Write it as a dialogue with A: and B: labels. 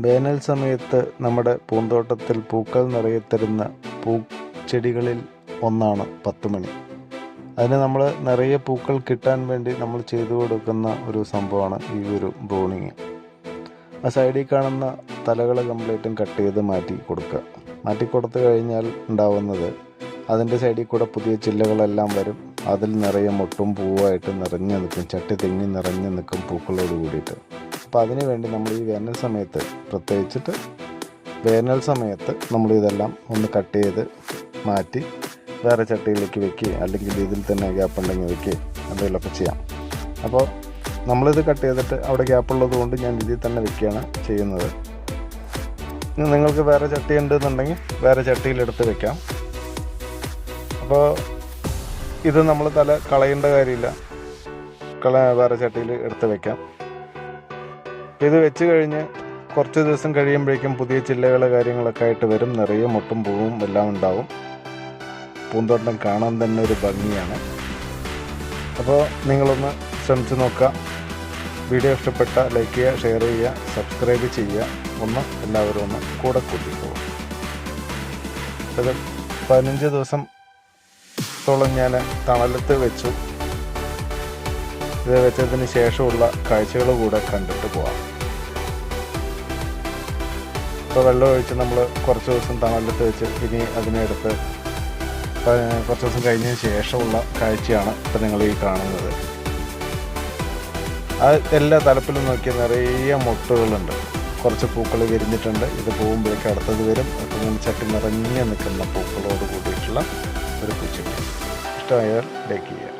A: വേനൽ സമയത്ത് നമ്മുടെ പൂന്തോട്ടത്തിൽ പൂക്കൾ നിറയെ തരുന്ന പൂച്ചെടികളിൽ ഒന്നാണ് 10 മണി. അതിന് നമ്മൾ നിറയെ പൂക്കൾ കിട്ടാൻ വേണ്ടി നമ്മൾ ചെയ്തു കൊടുക്കുന്ന ഒരു സംഭവമാണ് ഈ ഒരു ബ്രൂണിങ്. ആ സൈഡിൽ കാണുന്ന തലകൾ കംപ്ലീറ്റും കട്ട് ചെയ്ത് മാറ്റി കൊടുത്തു കഴിഞ്ഞാൽ ഉണ്ടാവുന്നത് അതിൻ്റെ സൈഡിൽ കൂടെ പുതിയ ചില്ലകളെല്ലാം വരും. അതിൽ നിറയെ മൊട്ടും പൂവായിട്ട് നിറഞ്ഞു നിൽക്കും, ചട്ടി തെങ്ങി നിറഞ്ഞു നിൽക്കും പൂക്കളോട് കൂടിയിട്ട്. അപ്പോൾ അതിന് വേണ്ടി നമ്മൾ ഈ വേനൽ സമയത്ത്, പ്രത്യേകിച്ചിട്ട് വേനൽ സമയത്ത് നമ്മളിതെല്ലാം ഒന്ന് കട്ട് ചെയ്ത് മാറ്റി വേറെ ചട്ടിയിലേക്ക് വെക്കുകയും അല്ലെങ്കിൽ ഇതിൽ തന്നെ ഗ്യാപ്പ് ഉണ്ടെങ്കിൽ വെക്കുകയും എന്തെങ്കിലുമൊക്കെ ചെയ്യാം. അപ്പോൾ നമ്മളിത് കട്ട് ചെയ്തിട്ട് അവിടെ ഗ്യാപ്പുള്ളത് കൊണ്ട് ഞാൻ ഇതിൽ തന്നെ വെക്കുകയാണ് ചെയ്യുന്നത്. നിങ്ങൾക്ക് വേറെ ചട്ടി ഉണ്ടെന്നുണ്ടെങ്കിൽ വേറെ ചട്ടിയിലെടുത്ത് വെക്കാം. അപ്പോൾ ഇത് നമ്മൾ തല കളയേണ്ട കാര്യമില്ല, വേറെ ചട്ടിയിൽ എടുത്ത് വെക്കാം. ഇത് വെച്ച് കഴിഞ്ഞ് കുറച്ച് ദിവസം കഴിയുമ്പോഴേക്കും പുതിയ ചില്ലകൾ കാര്യങ്ങളൊക്കെ ആയിട്ട് വരും. നിറയെ മൊട്ടും പൂവും എല്ലാം ഉണ്ടാവും. പൂന്തോട്ടം കാണാൻ തന്നെ ഒരു ഭംഗിയാണ്. അപ്പോൾ നിങ്ങളൊന്ന് ശ്രമിച്ച് നോക്കുക. വീഡിയോ ഇഷ്ടപ്പെട്ട ലൈക്ക് ചെയ്യുക, ഷെയർ ചെയ്യുക, സബ്സ്ക്രൈബ് ചെയ്യുക. എല്ലാവരും ഒന്ന് കൂടെ കൂട്ടിപ്പോകും. ഇത് 15 ദിവസത്തോളം ഞാൻ തണലത്ത് വെച്ചു. ഇത് വെച്ചതിന് ശേഷമുള്ള കാഴ്ചകൾ കൂടെ കണ്ടിട്ട് പോവാം. ഇപ്പോൾ വെള്ളം ഒഴിച്ച് നമ്മൾ കുറച്ച് ദിവസം തണലത്ത് വെച്ച് ഇനി അതിനെടുത്ത് കുറച്ച് ദിവസം കഴിഞ്ഞതിന് ശേഷമുള്ള കാഴ്ചയാണ് ഇപ്പം നിങ്ങൾ ഈ കാണുന്നത്. എല്ലാ തലപ്പിലും നോക്കിയാൽ നിറയെ മൊട്ടുകളുണ്ട്, കുറച്ച് പൂക്കൾ വിരിഞ്ഞിട്ടുണ്ട്. ഇത് പോകുമ്പോഴേക്കും അടുത്തത് വരും. അപ്പം ചട്ടി നിറഞ്ഞ് നിൽക്കുന്ന പൂക്കളോട് കൂടിയിട്ടുള്ള ഒരു പൂച്ചെടി. ഇഷ്ടമായാൽ ലൈക്ക് ചെയ്യുക.